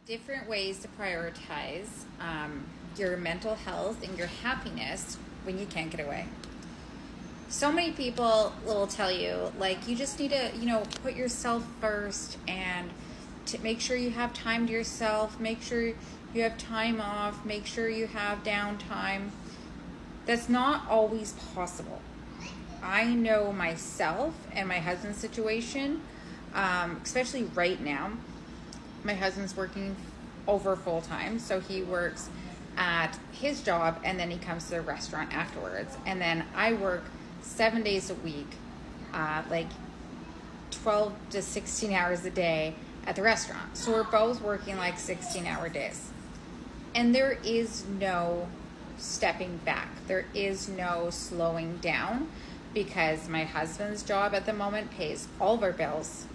Different ways to prioritize your mental health and your happiness when you can't get away. So many people will tell you, like, you just need to, put yourself first and to make sure you have time to yourself, make sure you have time off, make sure you have downtime. That's not always possible. I know myself and my husband's situation, especially right now. My husband's working over full time, so he works at his job and then he comes to the restaurant afterwards. And then I work 7 days a week, like 12 to 16 hours a day at the restaurant. So we're both working like 16-hour days. And there is no stepping back. There is no slowing down because my husband's job at the moment pays all of our bills.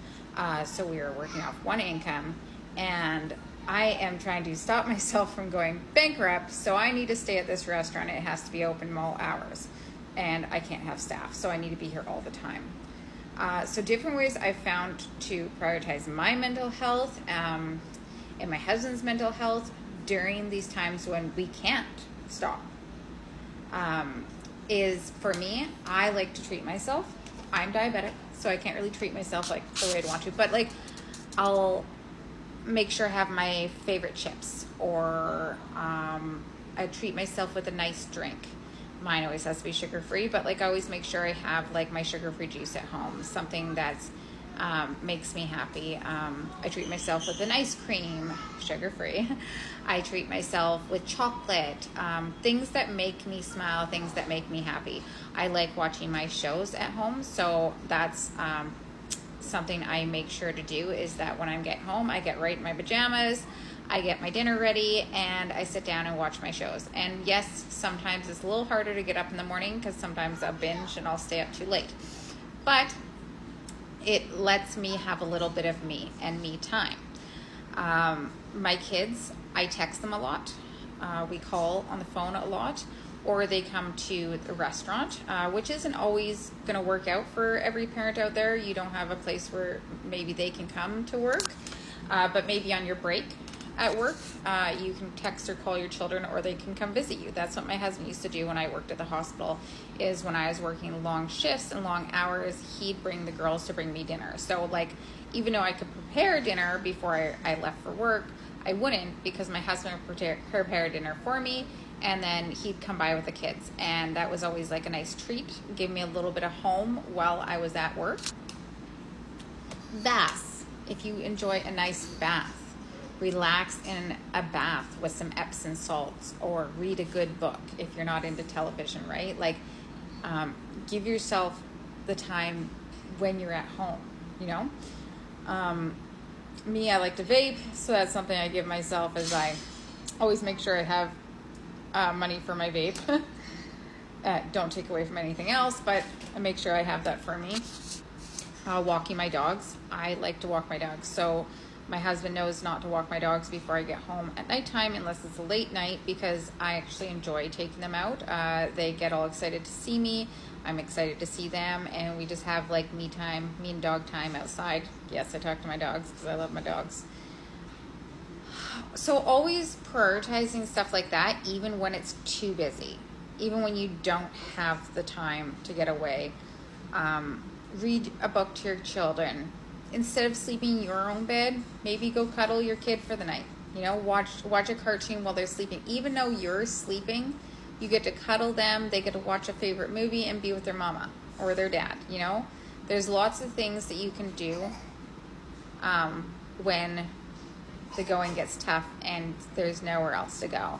So we are working off one income, and I am trying to stop myself from going bankrupt. So I need to stay at this restaurant. It has to be open all hours, and I can't have staff. So I need to be here all the time. So different ways I've found to prioritize my mental health and my husband's mental health during these times when we can't stop. Is for me, I like to treat myself. I'm diabetic, so I can't really treat myself like the way I'd want to, but like I'll make sure I have my favorite chips, or I treat myself with a nice drink. Mine always has to be sugar-free, but like I always make sure I have like my sugar-free juice at home, something that's makes me happy. I treat myself with an ice cream, sugar-free. I treat myself with chocolate, things that make me smile, things that make me happy. I like watching my shows at home, so that's something I make sure to do, is that when I get home, I get right in my pajamas, I get my dinner ready, and I sit down and watch my shows. And yes, sometimes it's a little harder to get up in the morning because sometimes I'll binge and I'll stay up too late. But it lets me have a little bit of me and me time. My kids, I text them a lot. We call on the phone a lot, or they come to the restaurant, which isn't always going to work out for every parent out there. You don't have a place where maybe they can come to work, but maybe on your break at work, you can text or call your children, or they can come visit you. That's what my husband used to do when I worked at the hospital, is when I was working long shifts and long hours, he'd bring the girls to bring me dinner. So like, even though I could prepare dinner before I left for work, I wouldn't, because my husband would prepare dinner for me, and then he'd come by with the kids. And that was always like a nice treat, give me a little bit of home while I was at work. Baths, if you enjoy a nice bath, relax in a bath with some Epsom salts, or read a good book if you're not into television, right? Like, give yourself the time when you're at home, Me, I like to vape, so that's something I give myself, as I always make sure I have money for my vape. Don't take away from anything else, but I make sure I have that for me. Walking my dogs. I like to walk my dogs, so my husband knows not to walk my dogs before I get home at nighttime, unless it's a late night, because I actually enjoy taking them out. They get all excited to see me. I'm excited to see them, and we just have like me time, me and dog time outside. Yes, I talk to my dogs because I love my dogs. So always prioritizing stuff like that, even when it's too busy, even when you don't have the time to get away. Read a book to your children. Instead of sleeping in your own bed, maybe go cuddle your kid for the night. Watch a cartoon while they're sleeping. Even though you're sleeping, you get to cuddle them. They get to watch a favorite movie and be with their mama or their dad. There's lots of things that you can do when the going gets tough and there's nowhere else to go.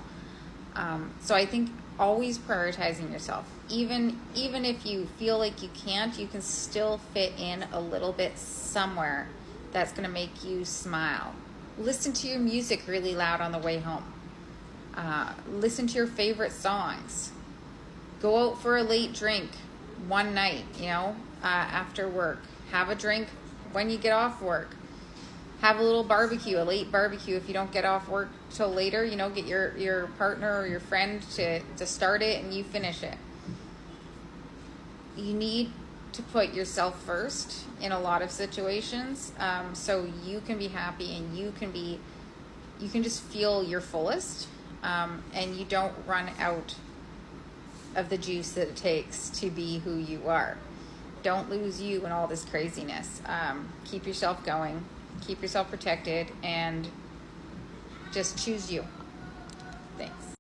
So I think always prioritizing yourself. Even if you feel like you can't, you can still fit in a little bit somewhere that's going to make you smile. Listen to your music really loud on the way home. Listen to your favorite songs. Go out for a late drink one night, after work. Have a drink when you get off work. Have a little barbecue, a late barbecue. If you don't get off work till later, get your partner or your friend to start it and you finish it. You need to put yourself first in a lot of situations, so you can be happy and you can be you can just feel your fullest, and you don't run out of the juice that it takes to be who you are. Don't lose you in all this craziness. Keep yourself going, keep yourself protected, and just choose you. Thanks.